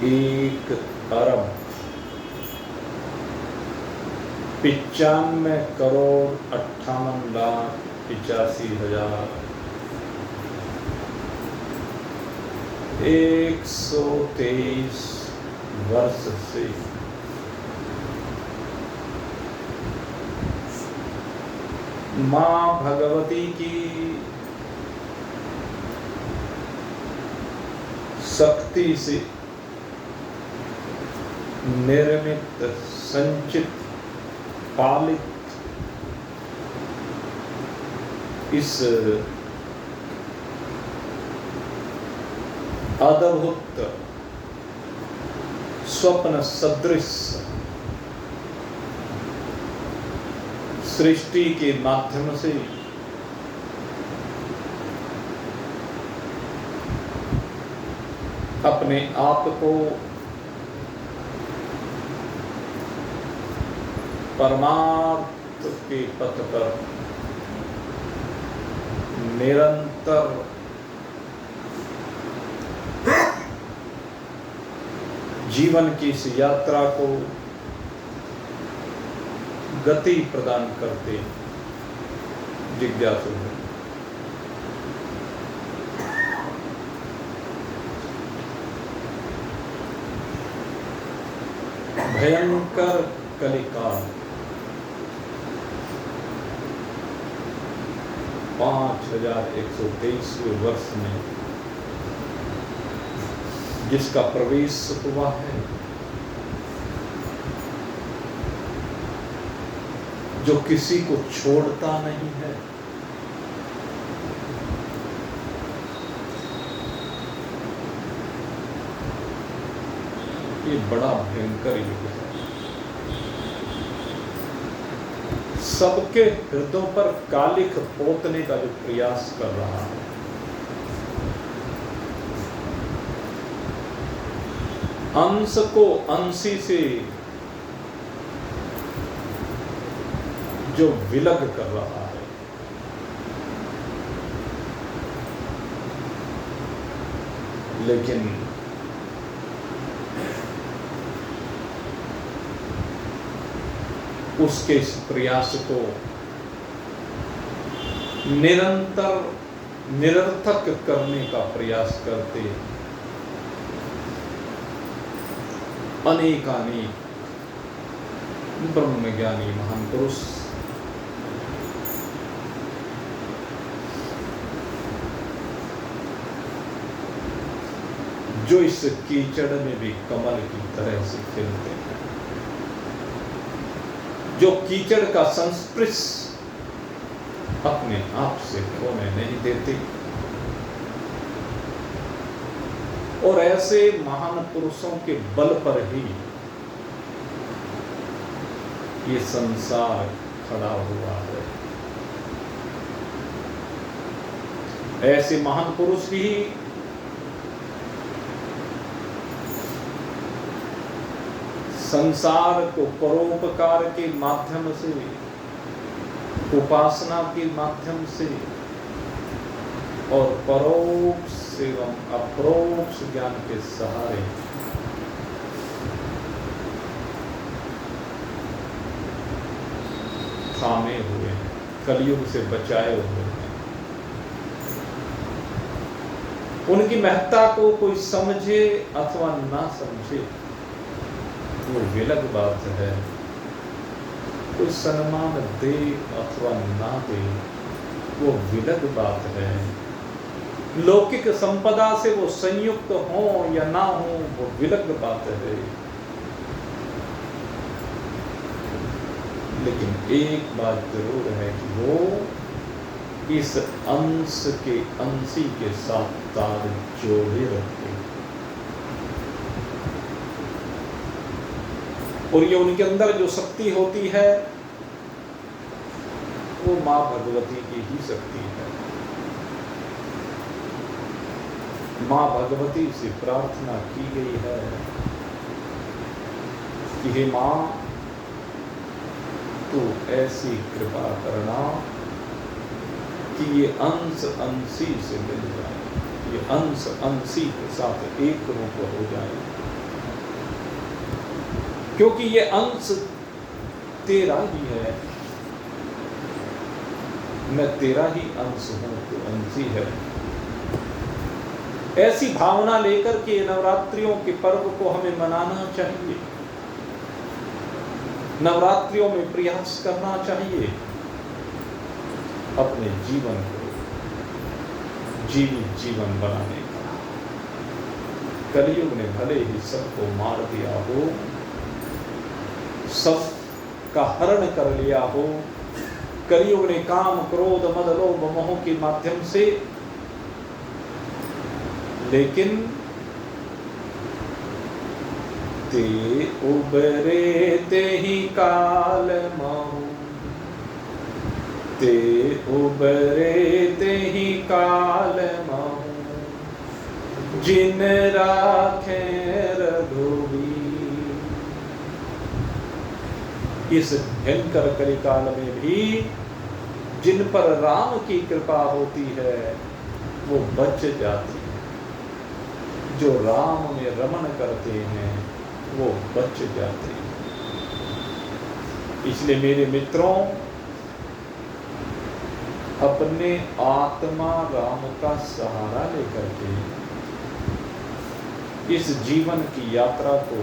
1,95,58,123 वर्ष से मां भगवती की शक्ति से निर्मित, संचित, पालित इस अद्भुत स्वप्न सदृश सृष्टि के माध्यम से अपने आप को परमार्थ के पथ पर निरंतर जीवन की इस यात्रा को गति प्रदान करते जिज्ञासु हैं। भयंकर कलिकाल 5,123वें वर्ष में जिसका प्रवेश हुआ है, जो किसी को छोड़ता नहीं है, ये बड़ा भयंकर युग है। सबके हृदयों पर कालिख पोतने का जो प्रयास कर रहा है, अंश को अंशी से जो विलग कर रहा है, लेकिन उसके इस प्रयास को निरंतर निरर्थक करने का प्रयास करते अनेकानेक ब्रह्मज्ञानी महान पुरुष जो इस कीचड़ में भी कमल की तरह से खिलते हैं, जो कीचड़ का संस्पर्श अपने आप से खोने नहीं देते, और ऐसे महान पुरुषों के बल पर ही ये संसार खड़ा हुआ है। ऐसे महान पुरुष ही संसार को परोपकार के माध्यम से, उपासना के माध्यम से और परोक्ष एवं अपरोक्ष ज्ञान के सहारे थामे हुए हैं, कलयुग से बचाए हुए हैं। उनकी महत्ता को कोई समझे अथवा ना समझे वो विलग बात है, कोई सम्मान दे अथवा ना दे वो विलग बात है, लौकिक संपदा से वो संयुक्त हो या ना हो वो विलग बात है। लेकिन एक बात जरूर है कि वो इस अंश के अंशी के साथ तार जोड़े रखते हैं, और ये उनके अंदर जो शक्ति होती है वो मां भगवती की ही शक्ति है। मां भगवती से प्रार्थना की गई है कि हे मां, तो ऐसी कृपा करना कि ये अंश अंशी से मिल जाए, ये अंश अंशी के साथ एक रूप हो जाए, क्योंकि ये अंश तेरा ही है, मैं तेरा ही अंश हूं, तो अंश ही है। ऐसी भावना लेकर के नवरात्रियों के पर्व को हमें मनाना चाहिए, नवरात्रियों में प्रयास करना चाहिए अपने जीवन को जीवित जीवन बनाने का। कलयुग ने भले ही सबको मार दिया हो, सब का हरण कर लिया हो, कलयुग ने काम क्रोध मद लोभ मोह के माध्यम से, लेकिन ते उबरे ते ही काल महु, ते उबरे ते ही काल महु, जिन राखे रघुवीर। इस भयंकर कलिकाल में भी जिन पर राम की कृपा होती है वो बच जाते हैं, जो राम में रमण करते हैं वो बच जाते हैं। इसलिए मेरे मित्रों, अपने आत्मा राम का सहारा लेकर के इस जीवन की यात्रा को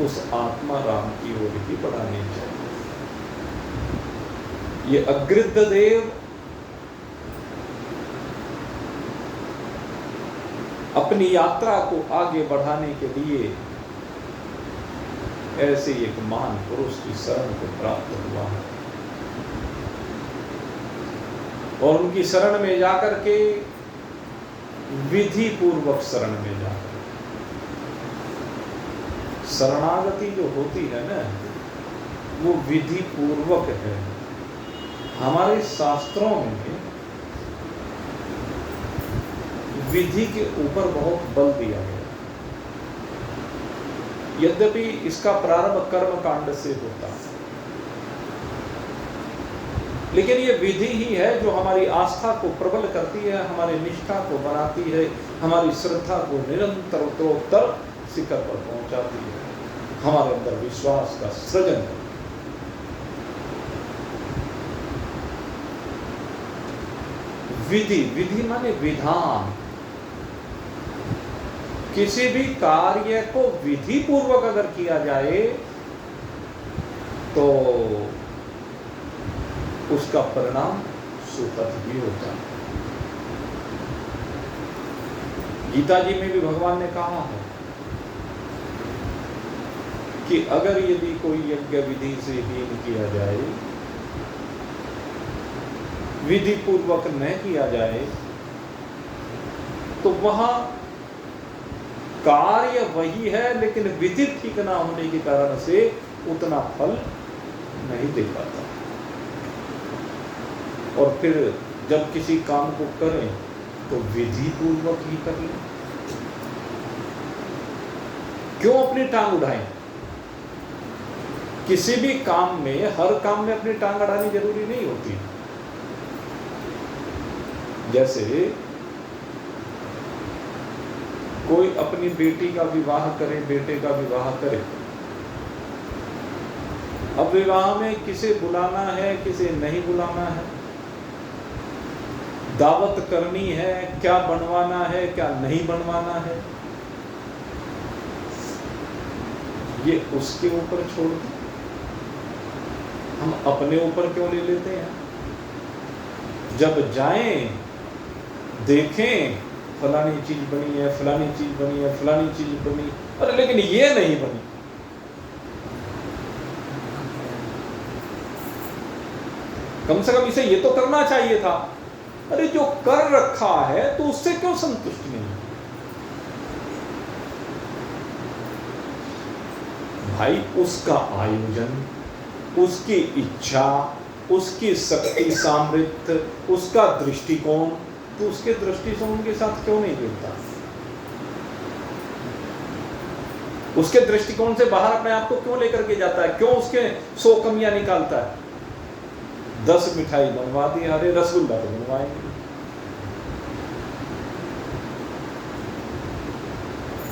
उस आत्मा राम की ओर ही बढ़ानी चाहिए। ये अग्रिद्ध देव अपनी यात्रा को आगे बढ़ाने के लिए ऐसे एक महान पुरुष की शरण को प्राप्त हुआ है, और उनकी शरण में जाकर के विधि पूर्वक शरण में जाकर, शरणागति जो होती है ना, वो विधि पूर्वक है। हमारे शास्त्रों में विधि के ऊपर बहुत बल दिया गया, यद्यपि इसका प्रारंभ कर्म कांड से होता है, लेकिन ये विधि ही है जो हमारी आस्था को प्रबल करती है, हमारी निष्ठा को बनाती है, हमारी श्रद्धा को निरंतर उत्तरोत्तर शिखर पर पहुंचाती है, हमारे अंदर विश्वास का सृजन करती है। विधि, विधि माने विधान। किसी भी कार्य को विधि पूर्वक अगर किया जाए तो उसका परिणाम सुखद भी होता है। गीता जी में भी भगवान ने कहा है कि अगर यदि कोई यज्ञ विधि से हीन किया जाए, विधि पूर्वक न किया जाए, तो वह कार्य वही है, लेकिन विधि ठीक ना होने के कारण से उतना फल नहीं दे पाता। और फिर जब किसी काम को करें तो विधि पूर्वक ही कर लें। क्यों अपनी टांग उठाएं? किसी भी काम में, हर काम में अपनी टांग अड़ानी जरूरी नहीं होती। जैसे कोई अपनी बेटी का विवाह करे, बेटे का विवाह करे, अब विवाह में किसे बुलाना है, किसे नहीं बुलाना है, दावत करनी है, क्या बनवाना है, क्या नहीं बनवाना है, ये उसके ऊपर छोड़ दो। हम अपने ऊपर क्यों ले लेते हैं? जब जाएं, देखें, फलानी चीज बनी है, फलानी चीज बनी है, फलानी चीज बनी, अरे लेकिन ये नहीं बनी। कम से कम इसे ये तो करना चाहिए था। अरे जो कर रखा है तो उससे क्यों संतुष्ट नहीं? भाई उसका आयोजन, उसकी इच्छा, उसकी शक्ति सामर्थ्य, उसका दृष्टिकोण, तो उसके दृष्टिकोण के साथ क्यों नहीं जुड़ता? उसके दृष्टिकोण से बाहर अपने आप को क्यों लेकर के जाता है? क्यों उसके 100 कमियां निकालता है? 10 मिठाई बनवा दी, अरे रसगुल्ला तो बनवाएंगे।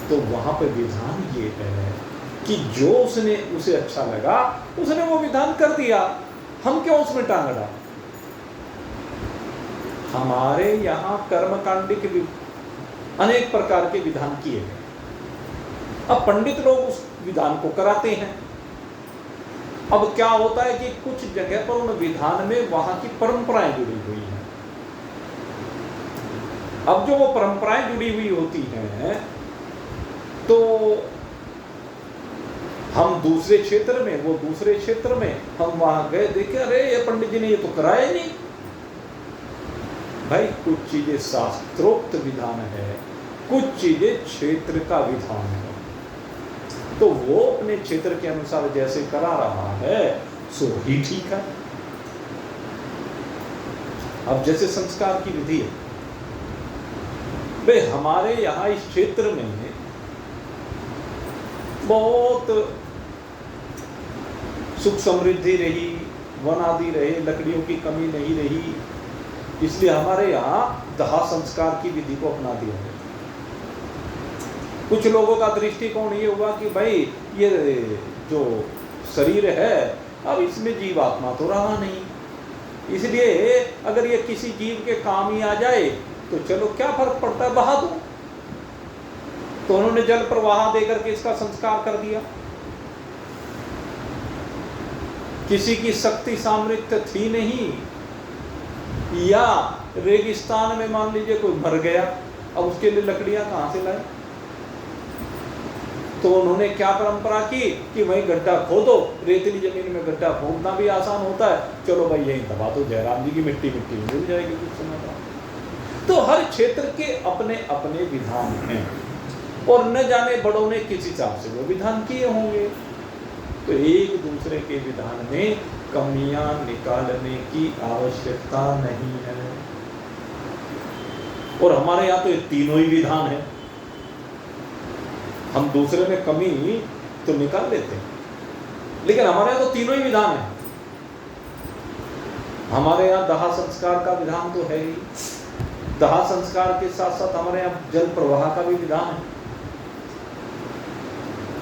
तो वहां पे विधान ये है कि जो उसने उसे अच्छा लगा उसने वो विधान कर दिया, हम क्यों उसमें टांग अड़ा। हमारे यहाँ कर्मकांडिक अनेक प्रकार के विधान किए गए। अब पंडित लोग उस विधान को कराते हैं। अब क्या होता है कि कुछ जगह पर उन विधान में वहां की परंपराएं जुड़ी हुई हैं। अब जो वो परंपराएं जुड़ी हुई होती हैं तो हम दूसरे क्षेत्र में, वो दूसरे क्षेत्र में, हम वहां गए, देखे अरे ये पंडित जी ने ये तो कराया ही नहीं। भाई कुछ चीजें शास्त्रोक्त विधान है, कुछ चीजें क्षेत्र का विधान है, तो वो अपने क्षेत्र के अनुसार जैसे करा रहा है सो ही ठीक है। अब जैसे संस्कार की विधि है, भाई हमारे यहाँ इस क्षेत्र में बहुत सुख समृद्धि रही, वन आदि रहे, लकड़ियों की कमी नहीं रही, इसलिए हमारे यहाँ दाह संस्कार की विधि को अपना दिया है। कुछ लोगों का दृष्टिकोण ये हुआ कि भाई ये जो शरीर है अब इसमें जीवात्मा तो रहा नहीं, इसलिए अगर ये किसी जीव के काम ही आ जाए तो चलो क्या फर्क पड़ता है, बहा दो। तो उन्होंने जल प्रवाह देकर के इसका संस्कार कर दिया। किसी की शक्ति सामर्थ्य थी नहीं, या रेगिस्तान में मान लीजिए कोई मर गया, अब उसके लिए लकड़ियां कहां से लाए, तो उन्होंने क्या परंपरा की कि भाई गड्ढा खोदो, रेतीली जमीन में गड्ढा खोदना भी आसान होता है, चलो भाई यहीं दबा दो, जयराम जी की मिट्टी मिट्टी में मिल जाएगी कुछ समय बाद। तो हर क्षेत्र के अपने अपने विधान हैं और न जाने बड़ों ने किस हिसाब से वो विधान किए होंगे। तो एक दूसरे के विधान में कमियां निकालने की आवश्यकता नहीं है। और हमारे यहाँ तो ये तीनों ही विधान है, हम दूसरे में कमी तो निकाल लेते हैं, लेकिन हमारे यहाँ तो तीनों ही विधान है। हमारे यहाँ दाह संस्कार का विधान तो है ही, दाह संस्कार के साथ साथ हमारे यहाँ जल प्रवाह का भी विधान है।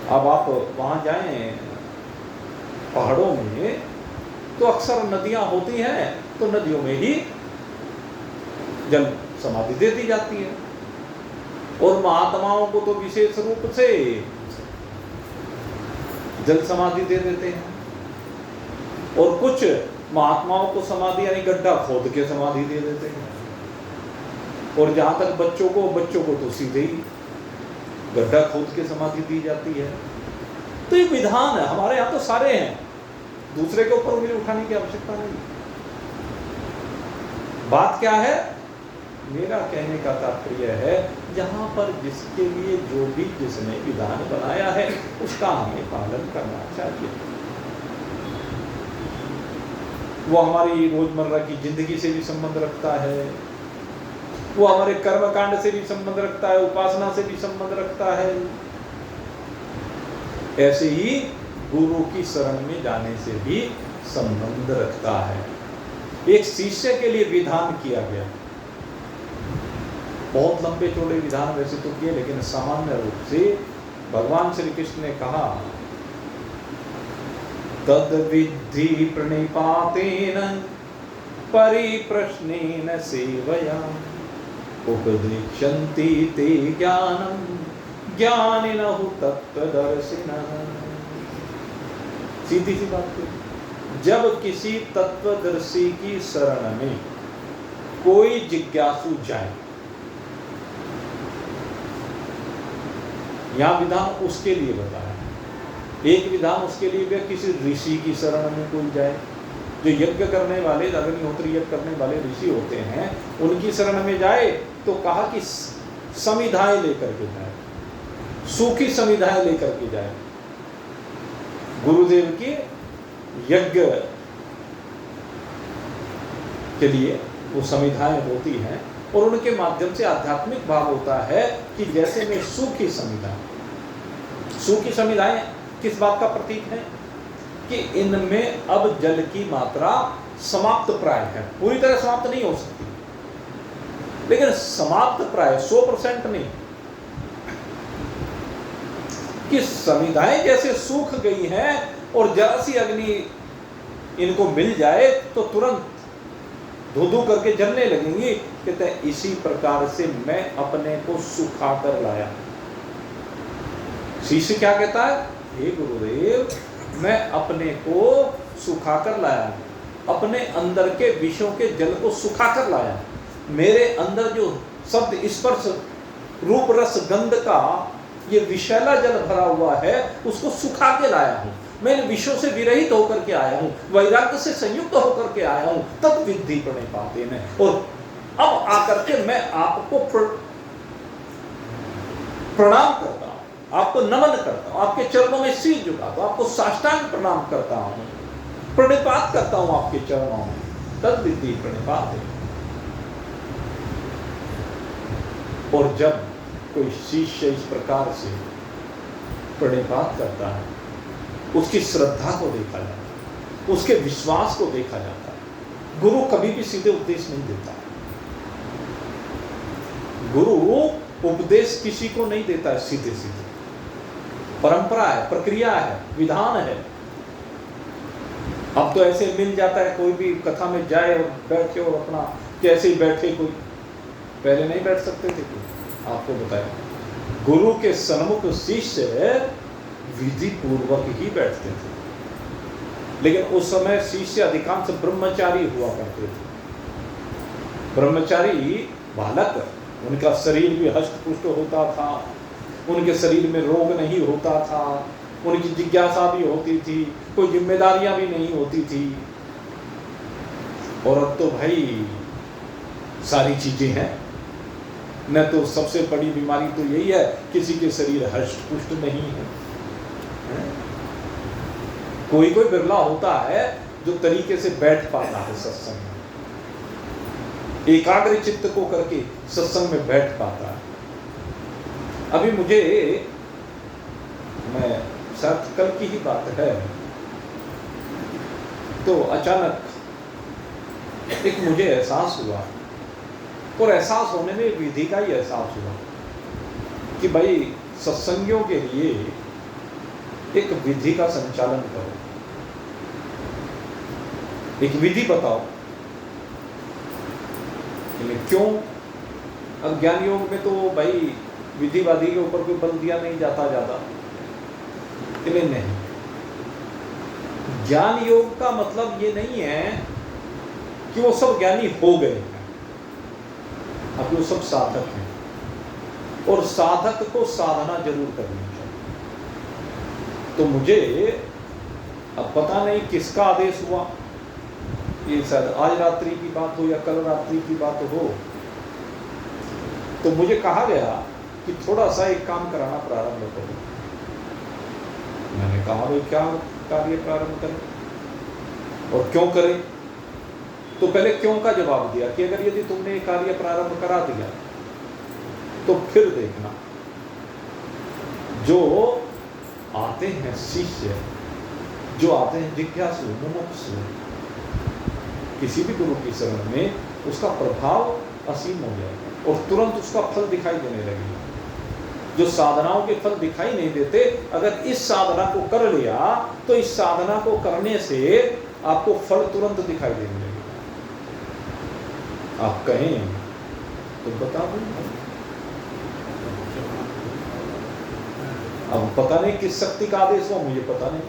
अब आप वहां जाएं पहाड़ों में तो अक्सर नदियां होती हैं, तो नदियों में ही जल समाधि दे दी जाती है, और महात्माओं को तो विशेष रूप से जल समाधि दे देते हैं, और कुछ महात्माओं को समाधि यानी गड्ढा खोद के समाधि दे देते हैं, और जहां तक बच्चों को तो सीधे ही गड्ढा खोद के समाधि दी जाती है। तो ये विधान है, हमारे यहाँ तो सारे हैं, दूसरे के ऊपर उंगली उठाने की आवश्यकता नहीं। बात क्या है, मेरा कहने का तात्पर्य है जहां पर जिसके लिए जो भी जिसने विधान बनाया है उसका हमें पालन करना चाहिए। वो हमारी रोजमर्रा की जिंदगी से भी संबंध रखता है, वो हमारे कर्मकांड से भी संबंध रखता है, उपासना से भी संबंध रखता है। ऐसे ही गुरु की शरण में जाने से भी संबंध रखता है। एक शिष्य के लिए विधान किया गया, बहुत लंबे चौड़े विधान वैसे तो किए, लेकिन सामान्य रूप से भगवान श्री कृष्ण ने कहा तद विद्धि प्रणिपातेन परिप्रश्नेन सेवया उपदिशन्ति ते ज्ञानम ज्ञानिनः तत्त्वदर्शिनः। सीधी सी बात है, जब किसी तत्वदर्शी की शरण में कोई जिज्ञासु जाए, यहां विधान उसके लिए बताया। एक विधान उसके लिए भी किसी ऋषि की शरण में कोई जाए, जो यज्ञ करने वाले, अग्निहोत्री यज्ञ करने वाले ऋषि होते हैं, उनकी शरण में जाए तो कहा कि समिधाएं लेकर के जाए, सूखी समिधाएं लेकर के जाए। गुरुदेव की यज्ञ के लिए वो समिधाएं होती हैं, और उनके माध्यम से आध्यात्मिक भाव होता है कि जैसे में सूखी समिधाएं किस बात का प्रतीक है कि इनमें अब जल की मात्रा समाप्त प्राय है, पूरी तरह समाप्त नहीं हो सकती, लेकिन समाप्त प्राय 100% नहीं, कि समिधाएं जैसे सूख गई हैं और जरा सी अग्नि इनको मिल जाए तो तुरंत धू धू करके जलने लगेंगी। कहते हैं इसी प्रकार से मैं अपने को सुखा कर लाया। शिष्य क्या कहता है, हे गुरुदेव मैं अपने को सुखा कर लाया, अपने अंदर के विषयों के जल को सुखा कर लाया। मेरे अंदर जो शब्द स्पर्श रूप रस गंध का ये विषैला जल भरा हुआ है उसको सुखा के लाया हूं। मैं इन विषयों से विरहित होकर के आया हूं, वैराग्य से संयुक्त होकर के आया हूं, तब विद्धि प्रणिपाते में। और अब आकर के मैं आपको प्रणाम करता हूं, आपको नमन करता हूं, आपके चरणों में सिर झुकाता हूं, आपको साष्टांग प्रणाम करता हूं, प्रणिपात करता हूं आपके चरणों में, तद विद्धि प्रणिपाते। और जब कोई शिष्य इस प्रकार से प्रणिपात करता है, उसकी श्रद्धा को देखा जाता है, उसके विश्वास को देखा जाता है। गुरु कभी भी सीधे उपदेश नहीं देता। गुरु उपदेश किसी को नहीं देता है सीधे सीधे। परंपरा है, प्रक्रिया है, विधान है। अब तो ऐसे मिल जाता है, कोई भी कथा में जाए और बैठे और अपना कैसे ही बैठे, कोई पहले नहीं बैठ सकते थे। कोई आपको बताया, गुरु के सन्मुख शिष्य विधि पूर्वक ही बैठते थे। लेकिन उस समय शिष्य अधिकांश ब्रह्मचारी हुआ करते थे। ब्रह्मचारी बालक, उनका शरीर भी हष्ट पुष्ट होता था, उनके शरीर में रोग नहीं होता था, उनकी जिज्ञासा भी होती थी, कोई जिम्मेदारियां भी नहीं होती थी। और अब तो भाई सारी चीजें हैं। न तो सबसे बड़ी बीमारी तो यही है, किसी के शरीर हष्ट पुष्ट नहीं है। कोई कोई बिरला होता है जो तरीके से बैठ पाता है सत्संग में, एकाग्र चित्त को करके सत्संग में बैठ पाता है। अभी मुझे, मैं शायद कल की ही बात है, तो अचानक एक मुझे एहसास हुआ, और एहसास होने में विधि का ही एहसास हुआ कि भाई सत्संगियों के लिए एक विधि का संचालन करो, एक विधि बताओ। क्यों? अब ज्ञान योग में तो भाई विधिवादी के ऊपर कोई बल दिया नहीं जाता ज्यादा, नहीं। ज्ञान योग का मतलब ये नहीं है कि वो सब ज्ञानी हो गए हैं, अब वो सब साधक हैं, और साधक को साधना जरूर करनी चाहिए। तो मुझे अब पता नहीं किसका आदेश हुआ, ये शायद आज रात्रि की बात हो या कल रात्रि की बात हो, तो मुझे कहा गया कि थोड़ा सा एक काम कराना प्रारंभ करो। मैंने कहा भाई क्या कार्य प्रारंभ करें और क्यों करें? तो पहले क्यों का जवाब दिया कि अगर यदि तुमने ये कार्य प्रारंभ करा दिया तो फिर देखना, जो आते हैं शिष्य, जो आते हैं जिज्ञासु मुमुक्षु, किसी भी गुरु की शरण में, उसका प्रभाव असीम हो जाएगा और तुरंत उसका फल दिखाई देने लगेगा। जो साधनाओं के फल दिखाई नहीं देते, अगर इस साधना को कर लिया तो इस साधना को करने से आपको फल तुरंत दिखाई देने लगेगा। आप कहें तो बता दूं, अब पता नहीं किस शक्ति का आदेश हुआ, मुझे पता नहीं,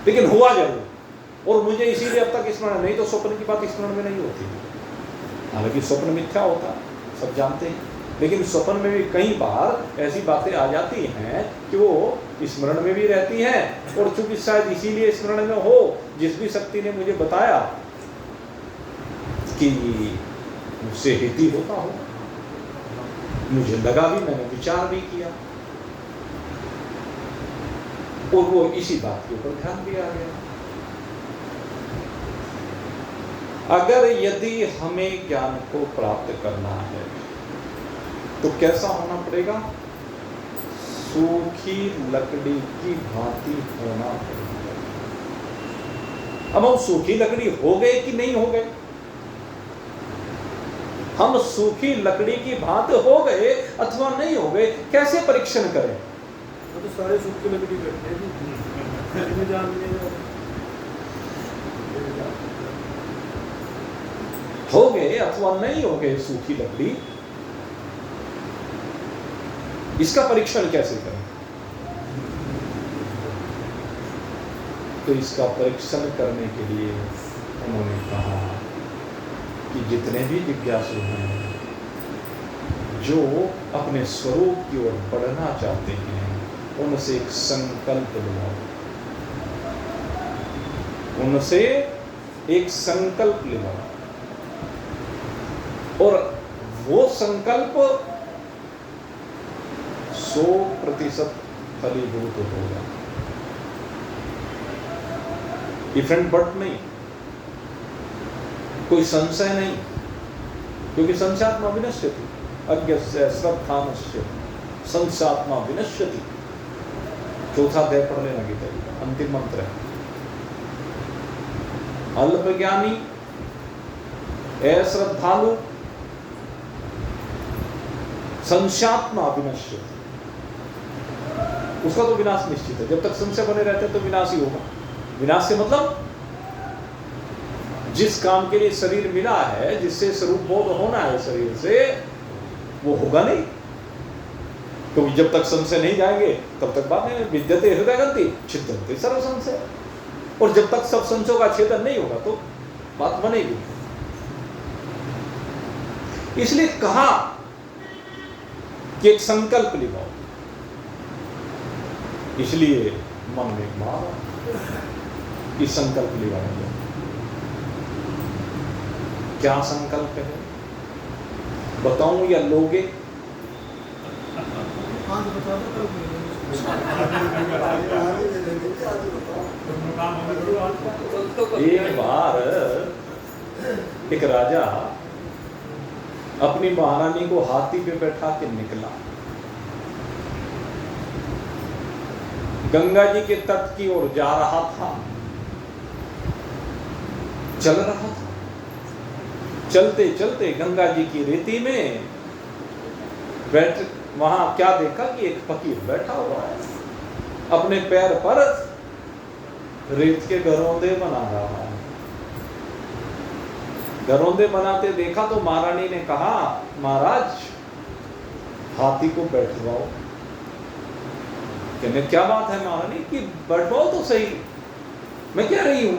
लेकिन हुआ जरूर। और मुझे इसीलिए अब तक स्मरण नहीं, तो स्वप्न की बात स्मरण में नहीं होती। हालांकि स्वप्न मिथ्या होता, सब जानते हैं, लेकिन स्वप्न में भी कई बार ऐसी बातें आ जाती हैं कि वो स्मरण में भी रहती हैं। और चूंकि शायद इसीलिए स्मरण में हो, जिस भी शक्ति ने मुझे बताया कि मुझसे हिति होता हो, मुझे लगा भी, मैंने विचार भी किया, और वो इसी बात के ऊपर ध्यान भी आ गया। अगर यदि हमें ज्ञान को प्राप्त करना है तो कैसा होना पड़ेगा? सूखी लकड़ी की भांति होना पड़ेगा। अब हम सूखी लकड़ी हो गए कि नहीं हो गए? हम सूखी लकड़ी की भांति हो गए अथवा नहीं हो गए, कैसे परीक्षण करें? तो सारे सुख की लकड़ी बैठे हैं जी जान हो गए अथवा नहीं हो गए सूखी लकड़ी, इसका परीक्षण कैसे करें? तो इसका परीक्षण करने के लिए उन्होंने कहा कि जितने भी जिज्ञासु हैं, जो अपने स्वरूप की ओर बढ़ना चाहते हैं, उनसे एक संकल्प लो, उनसे एक संकल्प लो, और वो संकल्प 100% फलीभूत होगा। इफ एंड बट नहीं, कोई संशय नहीं, क्योंकि संशयात्मा विनश्यति, अज्ञस्य श्रद्धानस्य संशयात्मा विनश्यति। चौथा अध्याय पढ़ लेना गीता जी का अंतिम मंत्र है। अल्पज्ञानी, अश्रद्धालु, संशयात्मा विनश्यति, उसका तो विनाश निश्चित है। जब तक संशय बने रहते हैं तो विनाश ही होगा। विनाश से मतलब जिस काम के लिए शरीर मिला है, जिससे स्वरूप बोध होना है शरीर से, वो होगा नहीं। क्योंकि जब तक संशय नहीं जाएंगे तब तक बात नहीं। विद्यते हृदय गंति छिद्यन्ते सर्व संशय, और जब तक सब संशयों का छेदन नहीं होगा तो बात बनेगी। इसलिए कहा कि एक संकल्प लिखाओ। इसलिए मन में मारा कि संकल्प लिखाएंगे। क्या संकल्प है बताऊं या लोगे? एक बार एक राजा अपनी महारानी को हाथी पे बैठा के निकला, गंगा जी के तट की ओर जा रहा था, चल रहा था। चलते चलते गंगा जी की रेती में बैठ, वहां क्या देखा कि एक फकीर बैठा हुआ है, अपने पैर पर रेत के घरौंदे बना रहा है। घरौंदे बनाते देखा तो महारानी ने कहा, महाराज हाथी को बैठवाओ। कहने क्या बात है महारानी कि बैठवाओ तो सही, मैं कह रही हूं।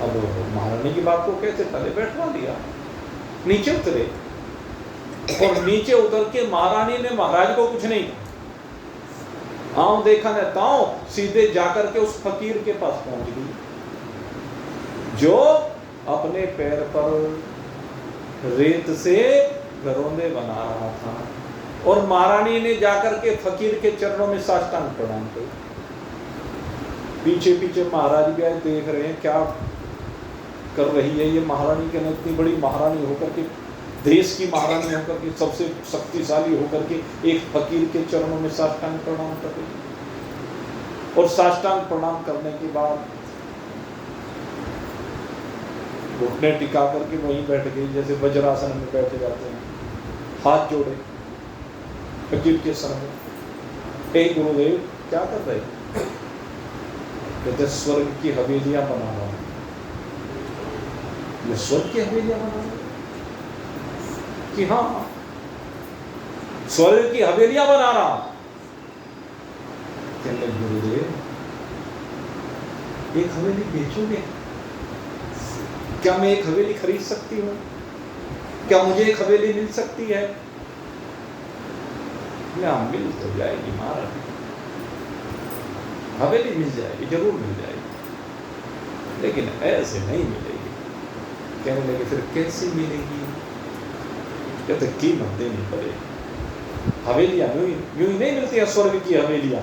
अब महारानी की बात को कैसे, पहले बैठवा दिया। नीचे उतरे और नीचे उतर के महारानी ने महाराज को कुछ नहीं कहा, आओ देखा न ताओ, सीधे जाकर के उस फकीर के पास पहुंच गई जो अपने पैर पर रेत से घरौंदे बना रहा था। और महारानी ने जाकर के फकीर के चरणों में साष्टांग प्रणाम किया। पीछे पीछे महाराज भी आए, देख रहे हैं क्या कर रही है ये महारानी। के इतनी बड़ी महारानी होकर के, देश की महारानी होकर के, सबसे शक्तिशाली होकर के एक फकीर के चरणों में साष्टांग प्रणाम कर रही। और साष्टांग प्रणाम करने के बाद घुटने टिका करके वहीं बैठ गई, जैसे वज्रासन में बैठे जाते हैं, हाथ जोड़े फकीर के सामने। हे गुरुदेव क्या कर रहे? कहते स्वर्ग की हवेलियां बना रहा हूं। ये स्वर्ग की हवेलियां बना रहा हूं कि हाँ, स्वर्ग की हवेलियां बना रहा। कहने गुरुदेव एक हवेली बेचोगे? क्या मैं एक हवेली खरीद सकती हूँ? क्या मुझे एक हवेली मिल सकती है? क्या मिल तो जाएगी महाराज, हवेली मिल जाएगी, जरूर मिल जाएगी, लेकिन ऐसे नहीं मिलेगी। कहने लगे फिर कैसे मिलेगी? कहते कीमत देनी पड़ेगी। हवेलियां यूं ही नहीं मिलती है, स्वर्ग की हवेलियां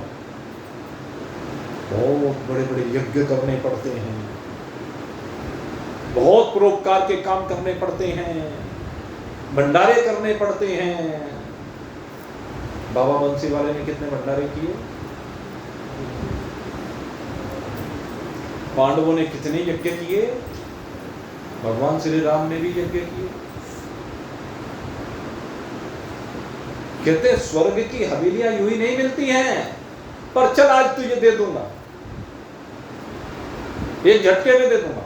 बहुत बड़े बड़े यज्ञ करने पड़ते हैं, बहुत परोपकार के काम करने पड़ते हैं, भंडारे करने पड़ते हैं। बाबा बंसी वाले ने कितने भंडारे किए? पांडवों ने कितने यज्ञ किए? भगवान श्री राम ने भी यज्ञ किए। कहते हैं स्वर्ग की हवेलियां यूं ही नहीं मिलती हैं, पर चल आज तुझे दे दूंगा, एक झटके में दे दूंगा।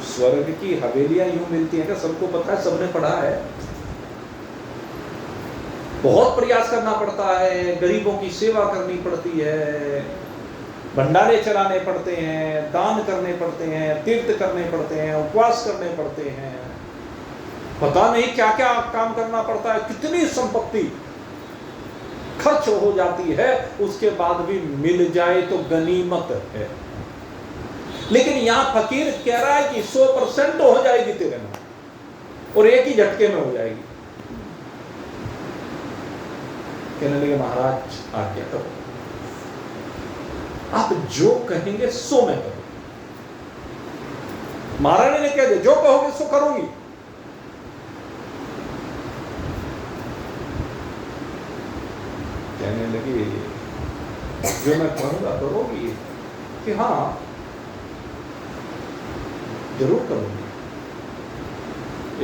स्वर्ग की हवेलियां यूं मिलती हैं क्या? सबको पता है, सबने पढ़ा है। बहुत प्रयास करना पड़ता है, गरीबों की सेवा करनी पड़ती है, भंडारे चलाने पड़ते हैं, दान करने पड़ते हैं, तीर्थ करने पड़ते हैं, उपवास करने पड़ते हैं, पता नहीं क्या क्या काम करना पड़ता है, कितनी संपत्ति खर्च हो जाती है, उसके बाद भी मिल जाए तो गनीमत है। लेकिन यहां फकीर कह रहा है कि 100% हो जाएगी तेरे में, और एक ही झटके में हो जाएगी। कहने लगे महाराज आज्ञा करो, आप जो कहेंगे सो मैं करूं। महारानी ने कह दिया जो कहोगे सो करूंगी। कहने लगी जो मैं कहूंगा करोगी? कि हाँ जरूर करूंगी।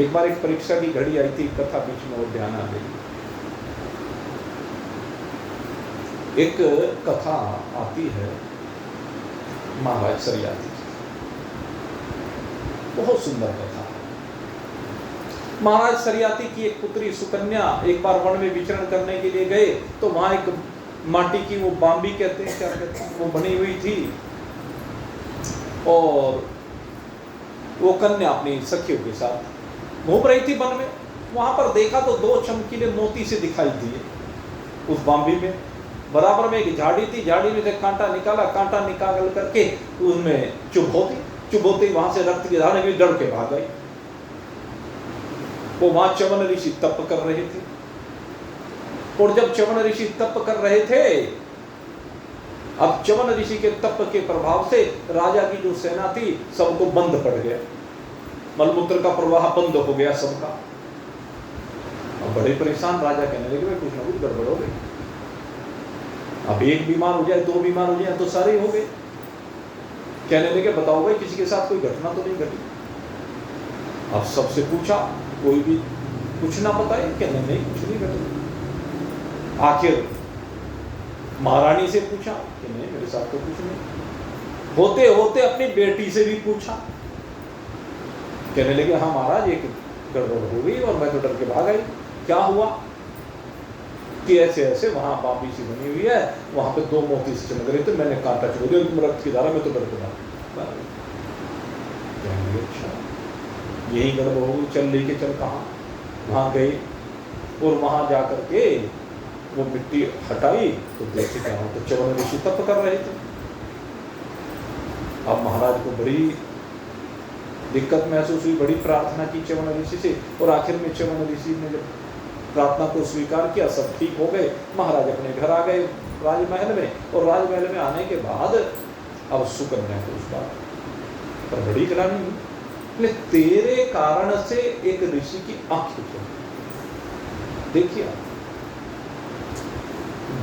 एक बार एक परीक्षा की घड़ी आई थी, कथा बीच में और ध्यान आ गई। एक कथा आती है महाराज सरियाती की, बहुत सुंदर कथा। महाराज सरियाती की एक पुत्री सुकन्या एक बार वन में विचरण करने के लिए गए, तो वहां एक माटी की वो बांबी कहते हैं, क्या कहते हैं, वो बनी हुई थी, और वो कन्या अपनी सखियों के साथ घूम रही थी वन में। वहां पर देखा तो 2 चमकीले मोती से दिखाई दिए उस बांबी में। बराबर में एक झाड़ी थी, झाड़ी में से कांटा निकाला, कांटा निकाल करके उसमें चुभोती वहां से रक्त की धारा भी डर के भाग गई। वो वहां च्यवन ऋषि तप कर रहे थे, और जब च्यवन ऋषि तप कर रहे थे, अब च्यवन ऋषि के तप के प्रभाव से राजा की जो सेना थी सबको बंद पड़ गया, मलमूत्र का प्रवाह बंद हो गया सबका। अब बड़े परेशान राजा कहने लगे भाई कुछ ना कुछ गड़बड़ हो गई, अब एक बीमार हो जाए, 2 बीमार हो जाए तो सारे हो गए। कहने लगे बताओ भाई किसी के साथ कोई घटना तो नहीं घटी? अब सबसे पूछा, कोई भी कुछ ना बताए, कहने नहीं कुछ नहीं घटा। आखिर महारानी से पूछा कि नहीं मेरे साथ तो कुछ नहीं। होते होते अपनी बेटी से भी पूछा, कहने लगे हाँ महाराज एक गड़बड़ हो गई और मैं तो डर के भाग आई। क्या हुआ? कि ऐसे ऐसे वहां बांबी सी बनी हुई है, वहां पे 2 मोती से चमक रहे थे, मैंने कांटा छोड़ दिया, तुम रक्त की धारा में तो डर के भाग। अच्छा यही गड़बड़ हो गई, चल लेके चल कहाँ? वहां गए और वहां जाकर के वो मिट्टी हटाई तो देखे क्या हो, तो च्यवन ऋषि तप कर रहे थे। अब महाराज को बड़ी दिक्कत महसूस हुई, बड़ी प्रार्थना की च्यवन ऋषि से, और आखिर में च्यवन ऋषि ने जब प्रार्थना को स्वीकार किया, सब ठीक हो गए। महाराज अपने घर आ गए राजमहल में, और राजमहल में आने के बाद अब सुकन्या को उस बात पर बड़ी ग्लानि हुई, तेरे कारण से एक ऋषि की आंख चली। देखिए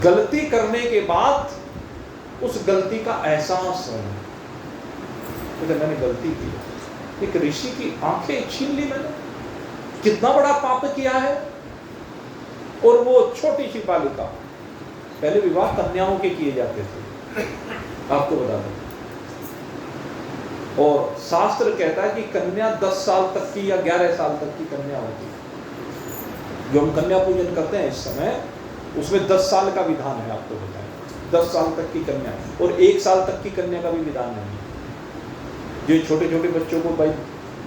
गलती करने के बाद उस गलती का एहसास होना, तो मैंने गलती की, एक ऋषि की आंखें छीन ली मैंने, कितना बड़ा पाप किया है। और वो छोटी सी बालिका, पहले विवाह कन्याओं के किए जाते थे, आपको बता दें, और शास्त्र कहता है कि कन्या 10 साल तक की या 11 साल तक की कन्या होती है। जो हम कन्या पूजन करते हैं इस समय, उसमें 10 साल का विधान है, आपको बताएं 10 साल तक की कन्या, और 1 साल तक की कन्या का भी विधान नहीं है। जो छोटे छोटे बच्चों को भाई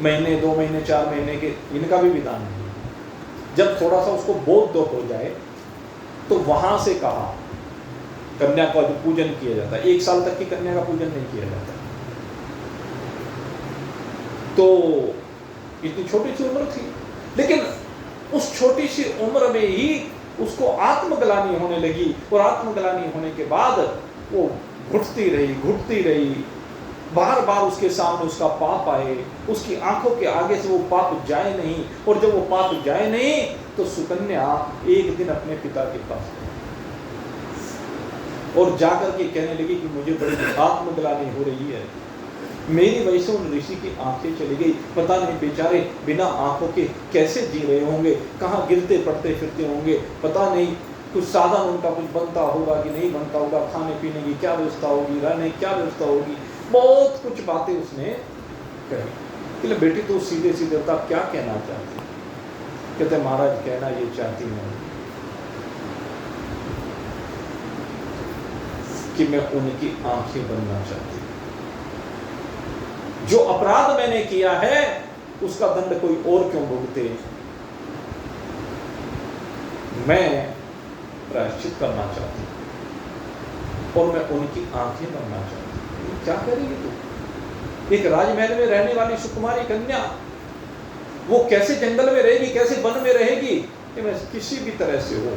महीने 2 महीने 4 महीने के, इनका भी विधान नहीं है। जब थोड़ा सा उसको बोध हो जाए तो वहां से कहा कन्या का जो पूजन किया जाता है, 1 साल तक की कन्या का पूजन नहीं किया जाता। तो इतनी छोटी सी उम्र थी, लेकिन उस छोटी सी उम्र में ही उसको आत्मग्लानि होने लगी, और आत्मग्लानि होने के बाद वो घुटती रही, बार बार उसके सामने उसका पाप आए, उसकी आंखों के आगे से वो पाप जाए नहीं, और जब वो पाप जाए नहीं तो सुकन्या एक दिन अपने पिता के पास गई और जाकर के कहने लगी कि मुझे बड़ी आत्मग्लानि हो रही है, मेरी वजह से उन ऋषि की आंखें चली गई। पता नहीं बेचारे बिना आंखों के कैसे जी रहे होंगे, कहाँ गिरते पड़ते फिरते होंगे, पता नहीं कुछ साधन उनका कुछ बनता होगा कि नहीं बनता होगा, खाने पीने की क्या व्यवस्था होगी, रहने की क्या व्यवस्था होगी, बहुत कुछ बातें उसने कही। बेटी तो सीधे सीधे बता क्या कहना चाहती? कहते महाराज कहना ये चाहती मैं कि मैं उनकी आंखें बनना चाहती हूं। जो अपराध मैंने किया है उसका दंड कोई और क्यों भुगते, मैं प्रायश्चित करना चाहती हूं और मैं उनकी आंखें बनना चाहती हूं। क्या करेगी तू? एक राजमहल में रहने वाली सुकुमारी कन्या वो कैसे जंगल में रहेगी, कैसे वन में रहेगी? कि मैं किसी भी तरह से हो,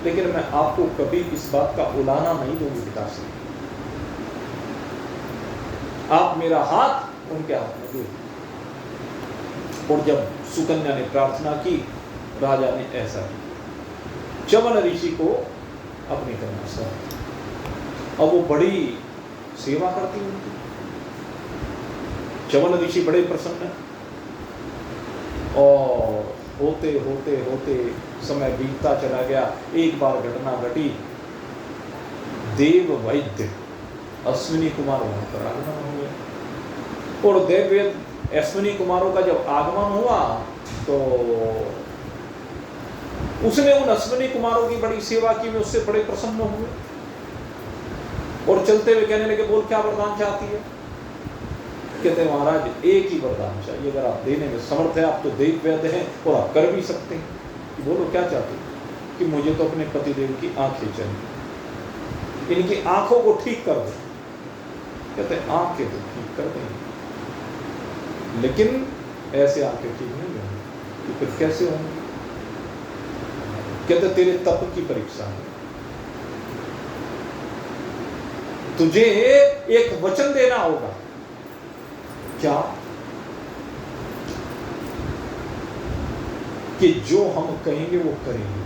लेकिन मैं आपको कभी इस बात का उलाना नहीं दूंगी पिता से। आप मेरा हाथ उनके हाथ में दो। और जब सुकन्या ने प्रार्थना की, राजा ने ऐसा किया। च्यवन ऋषि को अपनी कन्या सौंप। अब वो बड़ी सेवा करती उनकी। च्यवन ऋषि बड़े प्रसन्न हैं और होते होते होते समय बीतता चला गया। एक बार घटना घटी, देव वैद्य अश्विनी कुमार वहां पर आगमन हुए और देव अश्विनी कुमारों का जब आगमन हुआ तो उसने उन अश्विनी कुमारों की बड़ी सेवा की, वे उससे बड़े प्रसन्न हुए और चलते हुए कहने लगे बोल क्या वरदान चाहती है? कहते हैं महाराज एक ही वरदान चाहिए, अगर आप देने में समर्थ है, आप तो देव वैद्य हैं और आप कर भी सकते हैं। कि बोलो क्या चाहते हैं? कि मुझे तो अपने पतिदेव की आंखें चाहिए, इनकी आंखों को ठीक कर दो। कहते हैं आंखें तो ठीक कर देंगे, लेकिन ऐसे आंखें ठीक नहीं होंगी। तो फिर कैसे होंगी? कहते तेरे तप की परीक्षा है, तुझे एक वचन देना होगा। क्या? कि जो हम कहेंगे वो करेंगे।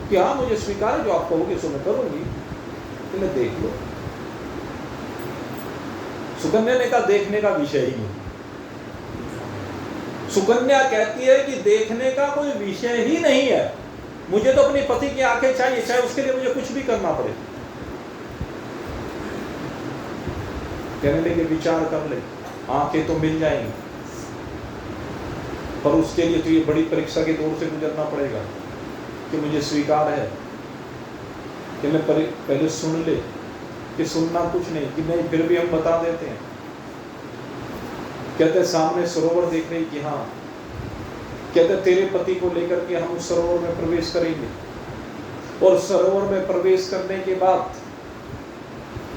क्या मुझे स्वीकार है, जो आप कहोगे सो मैं करूंगी। तो मैं देख लो। सुकन्या ने कहा देखने का विषय ही नहीं। सुकन्या कहती है कि देखने का कोई विषय ही नहीं है, मुझे तो अपने पति की आंखें चाहिए, चाहे उसके लिए मुझे कुछ भी करना पड़े। कहने लगे विचार कर ले, आंखें तो मिल जाएंगी, पर उसके लिए तो ये बड़ी परीक्षा के दौर से गुजरना पड़ेगा कि मुझे स्वीकार है कि मैं पहले सुन ले, कि सुनना कुछ नहीं, कि नहीं फिर भी हम बता देते हैं। कहते सामने सरोवर देख रही कि हाँ, कहते तेरे पति को लेकर के हम उस सरोवर में प्रवेश करेंगे और सरोवर में प्रवेश करने के बाद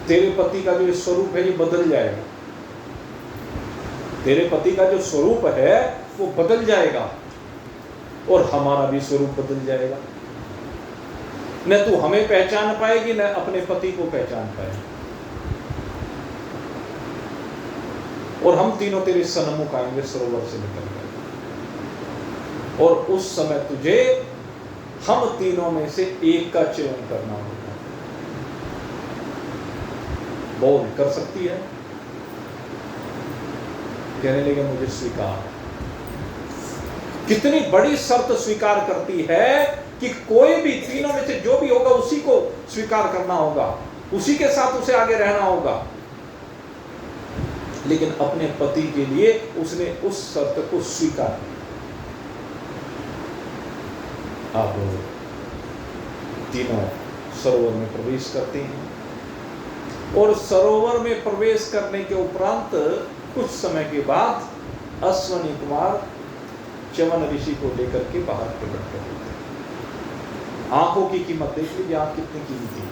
तेरे पति का जो स्वरूप है ये बदल जाएगा। तेरे पति का जो स्वरूप है वो बदल जाएगा और हमारा भी स्वरूप बदल जाएगा। न तू हमें पहचान पाएगी, न अपने पति को पहचान पाएगी, और हम तीनों तेरे सन्मुख आएंगे सरोवर से निकल कर, और उस समय तुझे हम तीनों में से एक का चयन करना होगा। बोल कर सकती है? कहने लगे मुझे स्वीकार। कितनी बड़ी शर्त स्वीकार करती है कि कोई भी तीनों में से जो भी होगा उसी को स्वीकार करना होगा, उसी के साथ उसे आगे रहना होगा। लेकिन अपने पति के लिए उसने उस शर्त को स्वीकार किया। अब तीनों सरोवर में प्रवेश करते हैं और सरोवर में प्रवेश करने के उपरांत कुछ समय के बाद अश्विनी कुमार च्यवन ऋषि को लेकर के बाहर प्रकट कर देते हैं। आंखों की कीमत देख लीजिए, आंख कितनी कीमती है।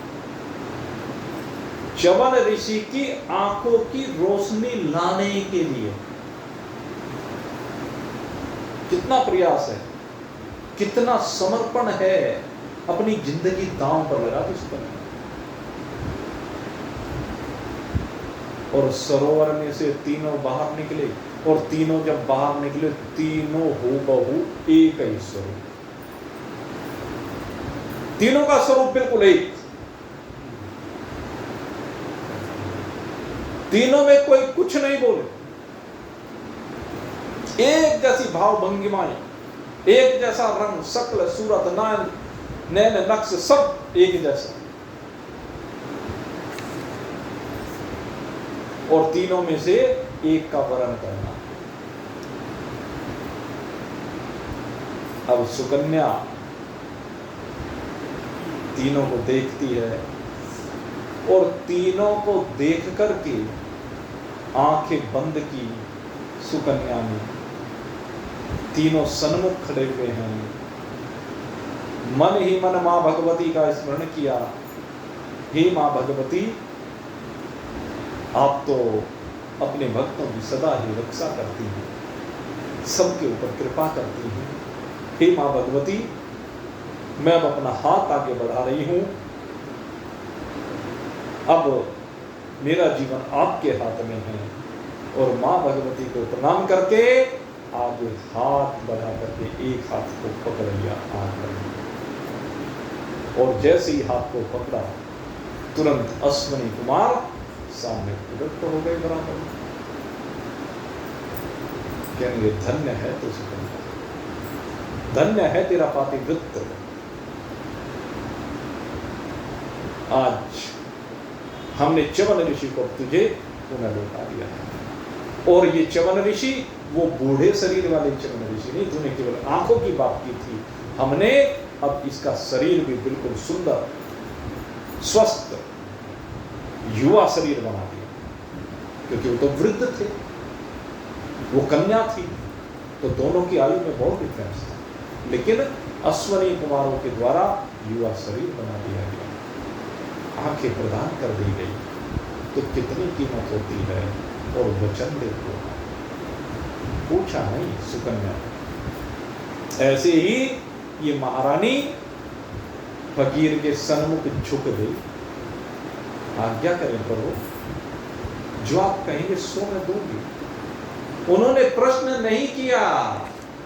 च्यवन ऋषि की आंखों की रोशनी लाने के लिए कितना प्रयास है, कितना समर्पण है, अपनी जिंदगी दांव पर लगा दी इस पर। और सरोवर में से तीनों बाहर निकले, और तीनों जब बाहर निकले तीनों हूबहू एक ही स्वरूप, तीनों का स्वरूप बिल्कुल एक। तीनों में कोई कुछ नहीं बोले, एक जैसी भाव भंगिमाएं, एक जैसा रंग, शक्ल, सूरत, नैन, नक्श सब एक जैसा, और तीनों में से एक का वर्ण करना। अब सुकन्या तीनों को देखती है और तीनों को देख करके आंखें बंद की सुकन्या ने। तीनों सन्मुख खड़े हुए हैं, मन ही मन मां भगवती का स्मरण किया। हे मां भगवती, आप तो अपने भक्तों की सदा ही रक्षा करती हैं, सबके ऊपर कृपा करती हैं। हे मां भगवती, मैं अब अपना हाथ आगे बढ़ा रही हूं, अब मेरा जीवन आपके हाथ में है। और मां भगवती को प्रणाम करके आगे हाथ बढ़ा करके एक हाथ को पकड़ लिया हाथ में, और जैसे ही हाथ को पकड़ा तुरंत अश्वनी कुमार सामने प्रकट हो गए बराबर। कहेंगे धन्य है तो सुकन्या, धन्य है तेरा पातिव्रत्य। आज हमने च्यवन ऋषि को तुझे पुनः लौटा दिया है, और ये च्यवन ऋषि वो बूढ़े शरीर वाले च्यवन ऋषि नहीं, तूने केवल आंखों की बात की थी, हमने अब इसका शरीर भी बिल्कुल सुंदर स्वस्थ युवा शरीर बना दिया। क्योंकि वो तो वृद्ध थे, वो कन्या थी, तो दोनों की आयु में बहुत डिफरेंस था, लेकिन अश्वनी कुमारों के द्वारा युवा शरीर बना दिया गया, आंखें प्रदान कर दी गई। तो कितनी कीमत होती है। और वचन देखो, पूछा नहीं सुकन्या। ऐसे ही ये महारानी फकीर के सन्मुख झुक गई, आज्ञा करें प्रभु, जो आप कहेंगे सो मैं दूंगी। उन्होंने प्रश्न नहीं किया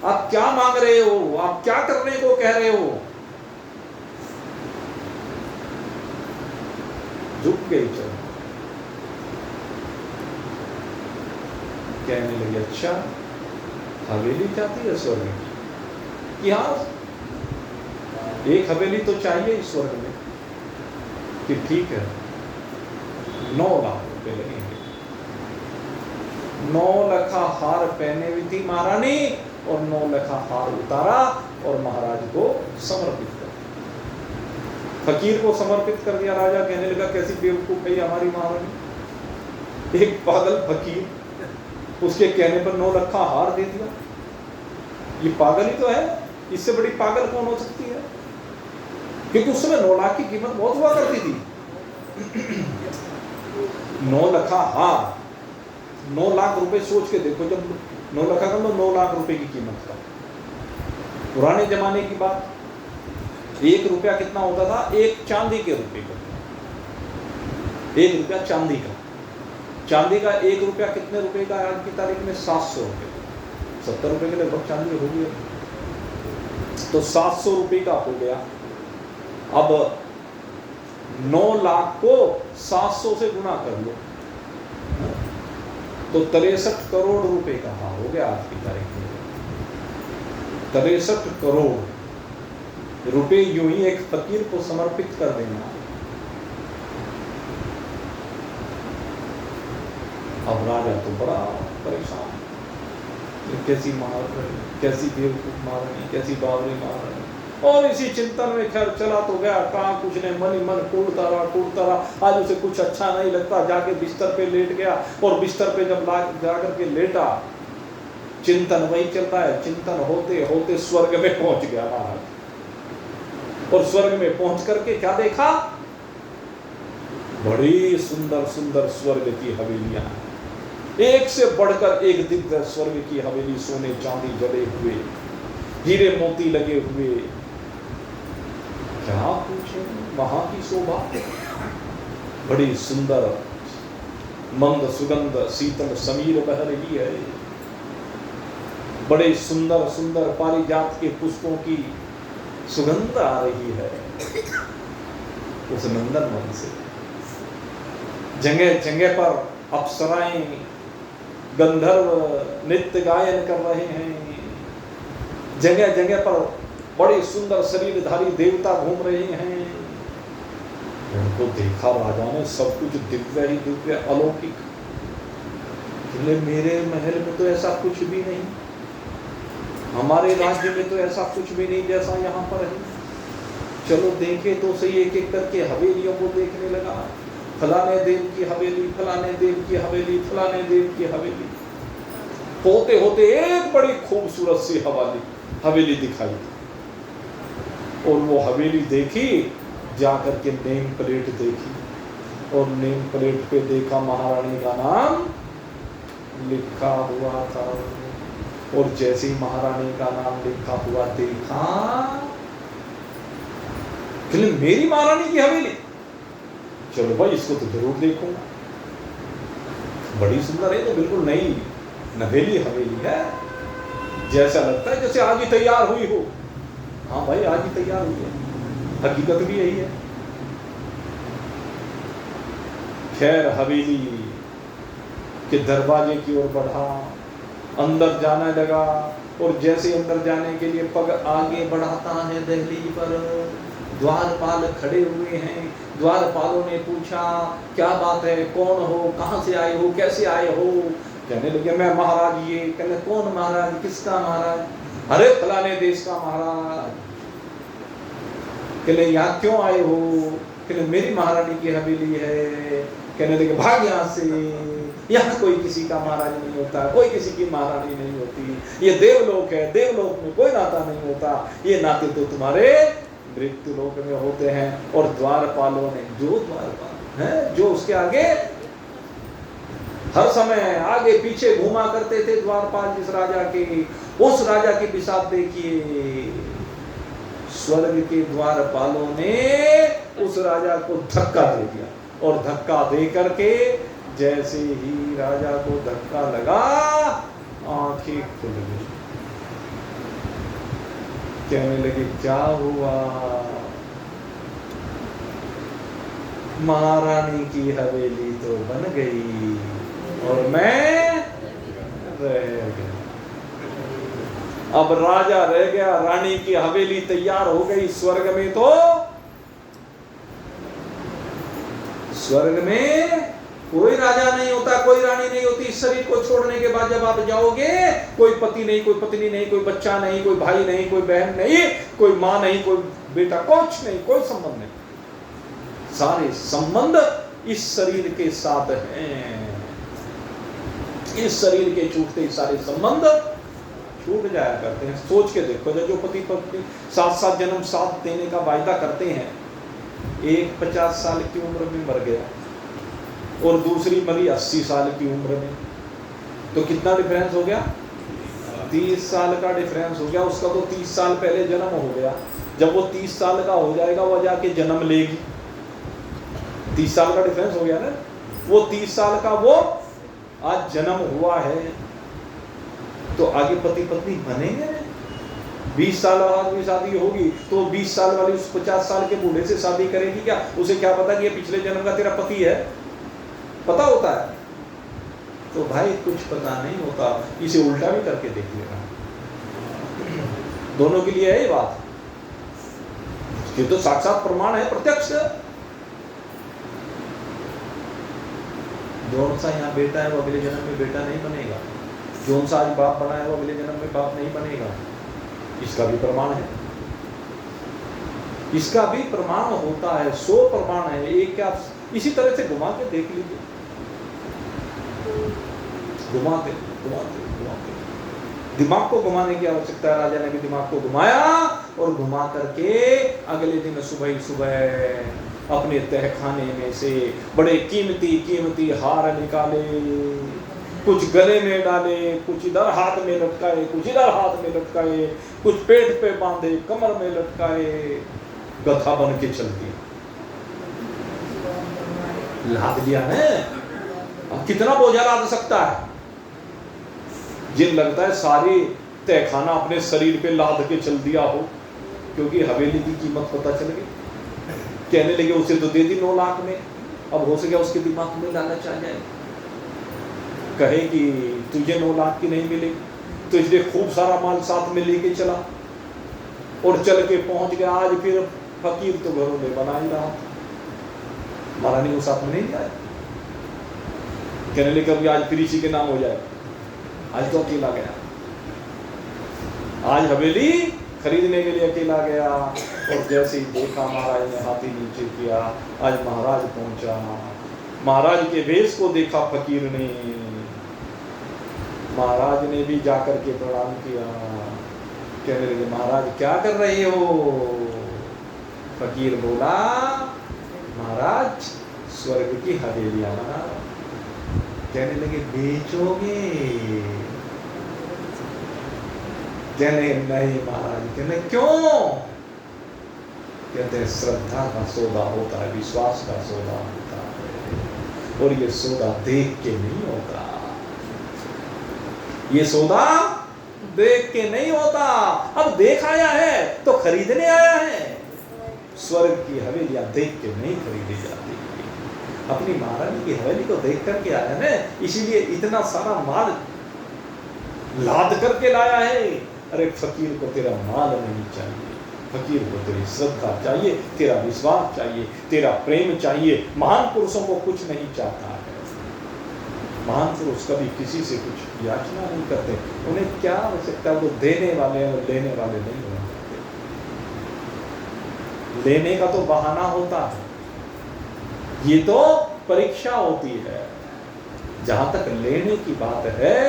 आप क्या मांग रहे हो, आप क्या करने को कह रहे हो, झुक गई। चलो कहने लगी, अच्छा हवेली चाहती है स्वर्ग की? हाँ, एक हवेली तो चाहिए इस स्वर्ग में। कि ठीक है, 9 लाख रुपए लगेंगे। 9 लखा हार पहने हुई थी महारानी, और 9 लखा हार उतारा और महाराज को समर्पित कर दिया। फकीर को समर्पित कर दिया। राजा कहने लगा, कैसी बेवकूफ है हमारी महारानी, एक पागल फकीर, उसके कहने पर 9 लखा हार दे दिया। ये पागल ही तो है, इससे बड़ी पागल कौन हो सकती है? क्योंकि उस समय 9 लाख की कीमत बहुत हुआ करती थी। 9 लखा हार, 9 लाख रुपए सोच के देखो, जब 9 लखा का 9 लाख रुपए की कीमत का, पुराने जमाने की बात। 1 रुपया कितना होता था? 1 चांदी के रुपए का, 1 रुपया चांदी का। चांदी का 1 रुपया कितने रुपए का? आज की तारीख में 700 रुपए, 70 रुपए के लगभग चांदी हो गई। तो 700 रुपए का हो गया। अब 9 लाख को 700 से गुना कर लो, तो 63 करोड़ रुपए का हार हो गया आज की तारीख में। 63 करोड़ रुपए यूं ही एक फकीर को समर्पित कर देना। अब राजा तो बड़ा परेशान, कैसी महारानी, कैसी बेवकूफ महारानी, कैसी बावरी महारानी। और इसी चिंतन में खैर चला तो गया, कहाँ कुछ नहीं, मन ही मन कूदता रहा। आज उसे कुछ अच्छा नहीं लगता, जाके बिस्तर पे लेट गया, और बिस्तर पे जब जाकर के लेटा, चिंतन वही चलता है। चिंतन होते होते स्वर्ग में पहुंच गया महाराज। और स्वर्ग में पहुंच करके क्या देखा? बड़ी सुंदर सुंदर स्वर्ग की हवेलियां, एक से बढ़कर एक दिव्य स्वर्ग की हवेली, सोने चांदी जड़े हुए, हीरे मोती लगे हुए। क्या पूछे वहां की शोभा, बड़ी सुंदर मंद सुगंध शीतल समीर बह रही है। बड़े सुंदर सुंदर पारिजात के पुष्पों की सुगंध आ रही है उस नंदन वन से। जगह जगह पर अप्सराएं, गंधर्व नृत्य गायन कर रहे हैं। जगह जगह पर बड़े सुंदर शरीरधारी देवता घूम रहे हैं। उनको देखा राजा ने, सब कुछ दिव्य ही दिव्य, अलौकिक। बोले मेरे महल में तो ऐसा कुछ भी नहीं, हमारे राज्य में तो ऐसा कुछ भी नहीं जैसा यहाँ पर है। चलो देखे तो सही। एक एक करके हवेलियों को देखने लगा। फलाने देव की हवेली, फलाने देव की हवेली, फलाने देव की हवेली। होते होते एक बड़ी खूबसूरत सी हवेली दिखाई। और वो हवेली देखी, जाकर के नेम प्लेट देखी, और नेम प्लेट पे देखा महारानी का नाम लिखा हुआ था। और जैसे ही महारानी का नाम लिखा हुआ देखा, मेरी महारानी की हवेली, चलो भाई इसको तो जरूर देखूंगा, बड़ी सुंदर है, तो बिल्कुल नई नवेली हवेली है, जैसा लगता है जैसे आज ही तैयार हुई हो। हाँ भाई आज ही तैयार हुई है, हकीकत भी यही है। खैर हवेली के दरवाजे की ओर बढ़ा, अंदर जाने लगा। और जैसे अंदर जाने के लिए पग आगे बढ़ाता है, दहलीज पर द्वारपाल खड़े हुए हैं। द्वारपालों ने पूछा क्या बात है, कौन हो, कहाँ से आए हो, कैसे आए हो? कहने लगे मैं महाराज ये। कहने कौन महाराज, किसका महाराज? अरे फलाने देश का महाराज। कहले यहाँ क्यों आए हो? कहले मेरी महारानी की हवेली है। कहने लगे भाग यहाँ से, यहाँ कोई किसी का महाराज नहीं होता, कोई किसी की महारानी नहीं होती, ये देवलोक है, देवलोक में कोई नाता नहीं होता, ये नाते तो तुम्हारे मृत्यु लोक में होते हैं। और द्वारपालों ने, जो द्वारपाल है जो उसके आगे हर समय आगे पीछे घूमा करते थे द्वारपाल जिस राजा के, उस राजा की बिसात देखिए, स्वर्ग के द्वारपालों ने उस राजा को धक्का दे दिया। और धक्का दे करके जैसे ही राजा को धक्का लगा, आंखें खुल गई। कहने लगे क्या हुआ? महारानी की हवेली तो बन गई और मैं रह गया। अब राजा रह गया, रानी की हवेली तैयार हो गई। स्वर्ग में तो, स्वर्ग में कोई राजा नहीं होता, कोई रानी नहीं होती। इस शरीर को छोड़ने के बाद जब आप जाओगे, कोई पति नहीं, कोई पत्नी नहीं, कोई बच्चा नहीं, कोई भाई नहीं, कोई बहन नहीं, कोई माँ नहीं, कोई बेटा, कुछ नहीं, कोई संबंध नहीं। सारे संबंध इस शरीर के साथ हैं। इस शरीर के छूटते सारे संबंध छूट जाया करते हैं। सोच के देखो, जो पति पत्नी 7-7 जन्म साथ देने का वायदा करते हैं, एक 50 साल की उम्र में मर गया और दूसरी मरी 80 साल की उम्र में, तो कितना डिफरेंस हो गया? 30 साल का डिफरेंस हो गया। उसका तो 30 साल पहले जन्म हो गया। जब वो 30 साल का हो जाएगा, वो जाके जन्म लेगी। 30 साल का डिफरेंस हो गया ना। वो 30 साल का वो आज जन्म हुआ है, तो आगे पति पत्नी बनेंगे। 20 साल बाद भी शादी होगी, तो 20 साल वाली उस 50 साल के बूढ़े से शादी करेगी क्या? उसे क्या पता कि ये पिछले जन्म का तेरा पति है? पता होता है? तो भाई कुछ पता नहीं होता। इसे उल्टा भी करके देख लेना, दोनों के लिए है ये बात। ये तो साक्षात प्रमाण है, प्रत्यक्ष। जौन सा यहाँ बेटा है वो अगले जन्म में बेटा नहीं बनेगा, जौन सा आज बाप बना है वो अगले जन्म में बाप नहीं बनेगा। इसका भी प्रमाण है, इसका भी प्रमाण होता है। 100 प्रमाण है। एक क्या इसी तरह से घुमा के देख लीजिए, घुमाते घुमाते घुमाते। दिमाग को घुमाने की आवश्यकता है। राजा ने भी दिमाग को घुमाया और घुमा करके अगले दिन सुबह ही सुबह अपने तहखाने में से बड़े कीमती कीमती हार निकाले, कुछ गले में डाले, कुछ इधर हाथ में लटकाए, कुछ इधर हाथ में लटकाए, कुछ पेट पे बांधे, कमर में लटकाए, गथा बन के चलती। लाद दिया है, अब कितना बोझा लाद सकता है? जिन लगता है सारी तहखाना अपने शरीर पे लाद के चल दिया हो, क्योंकि हवेली की कीमत पता चल गई। कहने लगे उसे तो दे दी 9 लाख में। अब हो सके उसके दिमाग में लालच आ जाए, कहे कि तुझे 9 लाख की नहीं मिलेगी, तो इसलिए खूब सारा माल साथ में लेके चला और चल के पहुंच गया। आज फिर फकीर तो घरों में बना ही रहा, महारानी को साथ में नहीं जाए, कहने लगे कभी आज फिर इसी के नाम हो जाए। आज तो अकेला गया, आज हवेली खरीदने के लिए अकेला गया, और जैसे ही देखा महाराज ने हाथी नीचे किया, आज महाराज पहुंचा, महाराज के वेश को देखा फकीर ने, महाराज ने भी जाकर के प्रणाम किया, कहने लगे महाराज क्या कर रहे हो? फकीर बोला महाराज स्वर्ग की हवेलियां बना। कहने लगे बेचोगे? कहने नहीं महाराज। कहने क्यों? कहते हैं श्रद्धा का सौदा होता है, विश्वास का सौदा होता है, और ये सौदा देख के नहीं होता, ये सौदा देख के नहीं होता। अब देख आया है तो खरीदने आया है। स्वर्ग की हवेलियां देख के नहीं खरीदी जाती, अपनी महारानी की हवेली को देख करके आया है, इसीलिए इतना सारा माल लाद करके लाया है। अरे फकीर को तेरा माल नहीं चाहिए, फकीर को तेरी श्रद्धा चाहिए, तेरा विश्वास चाहिए, तेरा प्रेम चाहिए। महान पुरुषों को कुछ नहीं चाहता है, महान पुरुष कभी किसी से कुछ याचना नहीं करते, उन्हें क्या आवश्यकता, वो देने वाले हैं, लेने वाले नहीं होते। लेने का तो बहाना होता है, ये तो परीक्षा होती है। जहां तक लेने की बात है,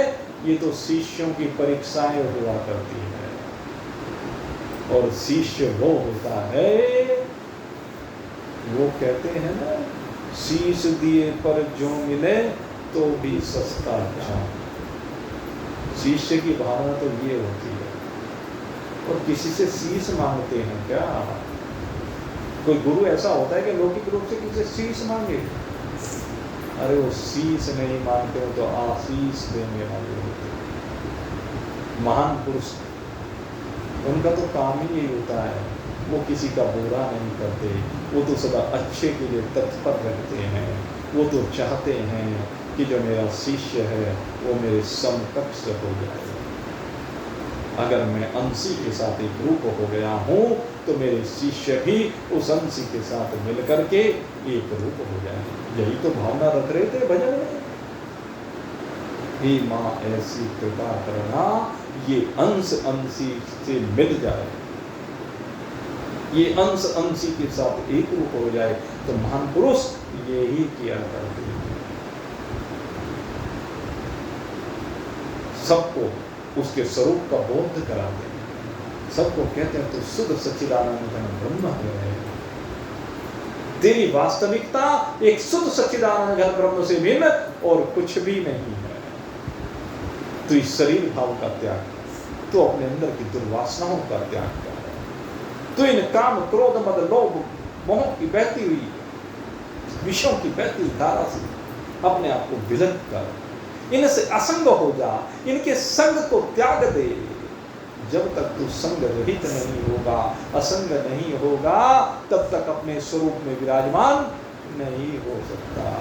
ये तो शिष्यों की परीक्षाएं हुआ करती है, और शिष्य वो होता है, वो कहते हैं ना, शीश दिए पर जो मिले तो भी सस्ता अच्छा। शिष्य की भावना तो ये होती है। और किसी से शीश मांगते हैं क्या? कोई गुरु ऐसा होता है कि लौकिक रूप से किसी से शीश मांगे? अरे वो शीश नहीं मांगते हो तो आशीष देने वाले होते हैं। महान पुरुष, उनका तो काम ही यही होता है, वो किसी का बुरा नहीं करते, वो तो सदा अच्छे के लिए तत्पर रहते हैं। वो तो चाहते हैं कि जो मेरा शिष्य है वो मेरे समकक्ष हो जाए। अगर मैं अंशी के साथ एक रूप हो गया हूँ तो मेरे शिष्य भी उस अंशी के साथ मिलकर के एक रूप हो जाए। यही तो भावना रख रहे थे भजन में। हे माँ ऐसी कृपा करना, ये अंश अंशी से मिल जाए, ये अंश अंशी के साथ एक रूप हो जाए। तो महान पुरुष यही किया करते हैं, सबको उसके स्वरूप का बोध कराते हैं, सबको कहते हैं तो शुद्ध सच्चिदानंद ब्रह्म है। तेरी वास्तविकता एक शुद्ध सच्चिदानंद घन ब्रह्म से भिन्न और कुछ भी नहीं है। तो इस शरीर भाव का त्याग कर, तो अपने अंदर की दुर्वासनाओं का त्याग कर, तो इन काम क्रोध मद लोभ मोह की बहती हुई विषयों की बहती धारा से अपने आप को विलग कर, इनसे असंग हो जा, इनके संग को त्याग दे। जब तक तू संग रहित नहीं होगा, असंग नहीं होगा, तब तक अपने स्वरूप में विराजमान नहीं हो सकता।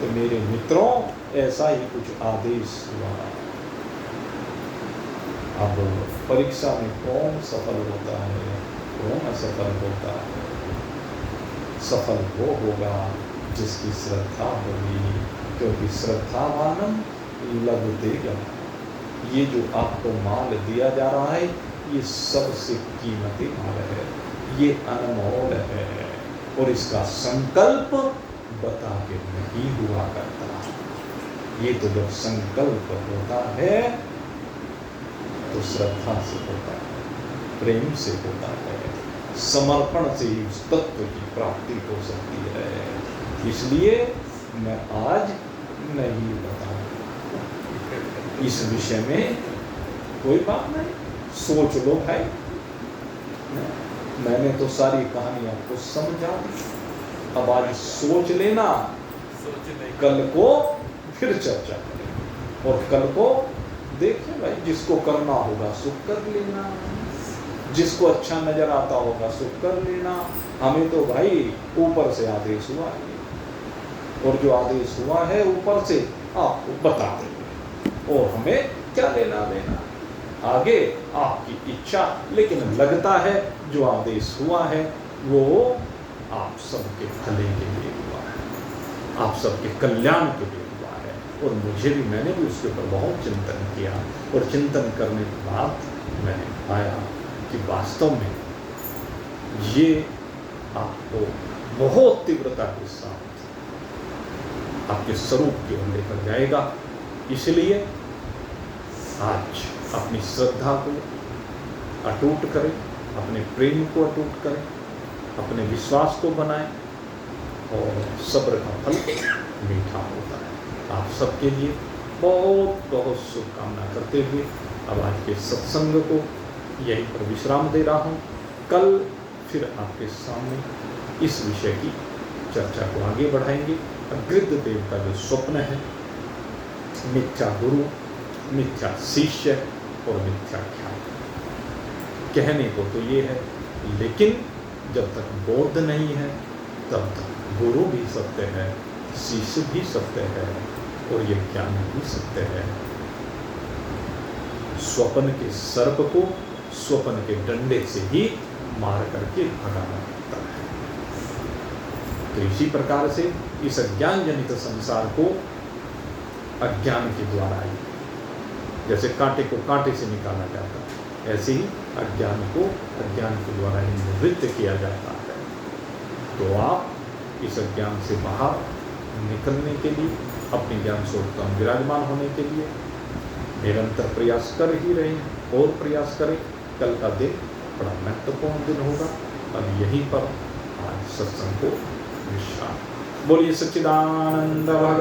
तो मेरे मित्रों, ऐसा ही कुछ आदेश हुआ। अब परीक्षा में कौन सफल होता है, कौन असफल होता है? सफल वो होगा जिसकी श्रद्धा होगी, क्योंकि श्रद्धावानम लभतेगा। ये जो आपको माल दिया जा रहा है, ये सबसे कीमती माल है, ये अनमोल है, और इसका संकल्प बता के नहीं हुआ करता। ये तो जब संकल्प होता है तो श्रद्धा से होता है, प्रेम से होता है, समर्पण से ही उस तत्व की प्राप्ति हो सकती है। इसलिए मैं आज नहीं बताऊंगा इस विषय में, कोई बात नहीं, सोच लो भाई। मैंने तो सारी कहानी आपको समझा दी, अब आज सोच लेना, कल को फिर चर्चा करें, और कल को देखिए भाई, जिसको करना होगा सुख कर लेना, जिसको अच्छा नजर आता होगा सुख कर लेना। हमें तो भाई ऊपर से आदेश हुआ है, और जो आदेश हुआ है ऊपर से आपको बता देंगे, और हमें क्या लेना देना, आगे आपकी इच्छा। लेकिन लगता है जो आदेश हुआ है वो आप सबके भले के लिए हुआ है, आप सबके कल्याण के लिए हुआ है। और मैंने भी उसके ऊपर बहुत चिंतन किया, और चिंतन करने के बाद मैंने पाया कि वास्तव में ये आपको बहुत तीव्रता के साथ आपके स्वरूप की ओर लेकर जाएगा। इसलिए आज अपनी श्रद्धा को अटूट करें, अपने प्रेम को अटूट करें, अपने विश्वास को बनाएं, और सब्र का फल मीठा होता है। आप सबके लिए बहुत बहुत शुभकामना करते हुए अब आज के सत्संग को यहीं पर विश्राम दे रहा हूँ। कल फिर आपके सामने इस विषय की चर्चा को आगे बढ़ाएंगे। गृध्र देव का जो स्वप्न है, मिथ्या गुरु, मिथ्या शिष्य और मिथ्या ख्याल, कहने को तो ये है, लेकिन जब तक बोध नहीं है तब तक गुरु भी सत्य है, शिष्य भी सत्य है, और ये ज्ञान भी सत्य है। स्वप्न के सर्प को स्वप्न के डंडे से ही मार करके भगाना पड़ता है। तो इसी प्रकार से इस अज्ञान जनित संसार को अज्ञान के द्वारा ही, जैसे कांटे को कांटे से निकाला जाता है, ऐसे ही अज्ञान को अज्ञान के द्वारा ही निवृत्त किया जाता है। तो आप इस अज्ञान से बाहर निकलने के लिए, अपने ज्ञान स्वरूप में विराजमान होने के लिए निरंतर प्रयास कर ही रहे हैं, और प्रयास करें। कल का दिन बड़ा महत्वपूर्ण दिन होगा। अब यहीं पर आज सत्संग को विश्राम। बोलिए सच्चिदानंद भगवान